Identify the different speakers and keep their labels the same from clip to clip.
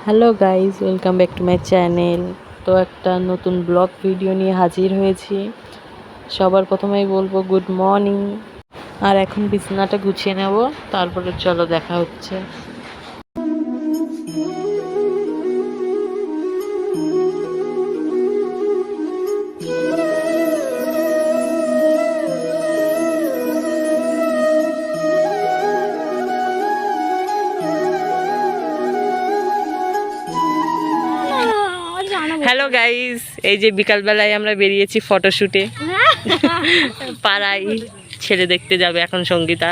Speaker 1: Hello guys, welcome back to my channel. তো একটা নতুন ব্লগ ভিডিও নিয়ে হাজির হয়েছি। সবার প্রথমেই বলবো গুড মর্নিং। আর এখন বিছানাটা গুছিয়ে নেব, তারপরে চলো দেখা হচ্ছে। হ্যালো গাইস, এই যে বিকালবেলায় আমরা বেরিয়েছি ফটোশুটে। পাড়ায় ছেলে দেখতে যাবে এখন সঙ্গীতা।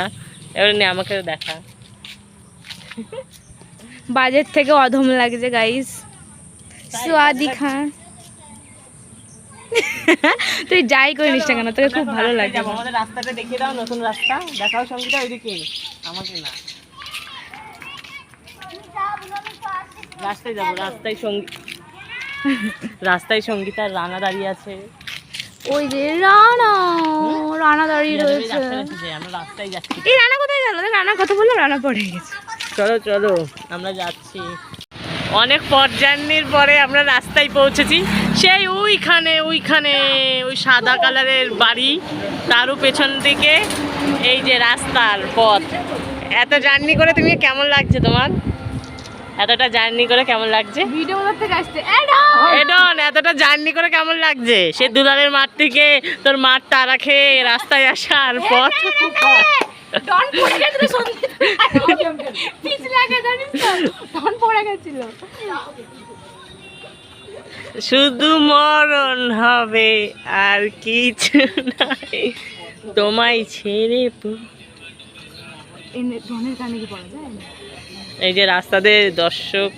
Speaker 1: এবার নিয়ে আমাকেও দেখা।
Speaker 2: বাজেট থেকে অধম লাগছে গাইস। সোয়াদি খান, তুই যাই করিস না কেন, তোকে খুব ভালো লাগে।
Speaker 1: আমাদের রাস্তাটা দেখিয়ে দাও, নতুন রাস্তা দেখাও সঙ্গীতা। ওইদিকে আমাকে না, রাস্তায় যাবো। রাস্তায় সঙ্গীতা আর রানা দাঁড়িয়ে আছে।
Speaker 2: ওই যে রানা, রানা দাঁড়িয়ে রয়েছে।
Speaker 1: আমরা রাস্তায় যাচ্ছি।
Speaker 2: এই রানা কোথায় গেল? রানা কথা বললো, রানা পড়ে গেছে।
Speaker 1: চলো চলো, আমরা যাচ্ছি। অনেক পথ জার্নির পরে আমরা রাস্তায় পৌঁছেছি। সেই ওইখানে ওই সাদা কালারের বাড়ি, তারও পেছন দিকে এই যে রাস্তার পথ। এত জার্নি করে তুমি কেমন লাগছে তোমার? এতটা জার্নি করে কেমন লাগছে?
Speaker 2: ভিডিও থেকে আসছে
Speaker 1: এডন, এতটা জার্নি করে কেমন লাগছে? সে দুলালের মাঠ থেকে তোর মাঠ তারা খেয়ে রাস্তায় আসার পথ। শুধু মরণ হবে আর কিছু নাই, তোমায় ছেড়ে। এই যে রাস্তাতে দর্শক,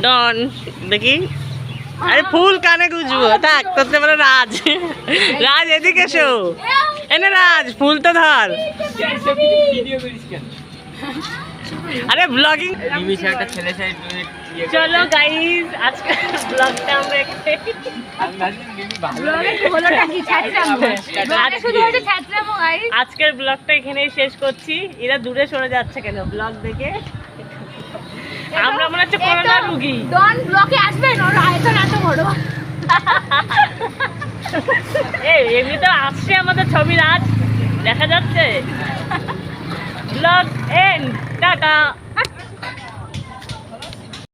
Speaker 1: ডন দেখি। আরে ফুল কানে গুজবো, থাক করতে পারো। রাজ, রাজ এদিকে এসো। এনে রাজ, ফুল তো ধর। আরে ব্লগিং। চলো গাইস, আজকে ব্লগটা আমরা আজকের ব্লগটা এখানেই শেষ করছি। এরা দূরে সরে যাচ্ছে কেন ব্লগ দেখে? আমরা মনে হচ্ছে করোনা রোগী।
Speaker 2: ডন ব্লকে আসবে না, আয়তন এত বড়।
Speaker 1: এই এমনি তো আসছে আমাদের ছবি, রাজ দেখা যাচ্ছে। Blog end, tata.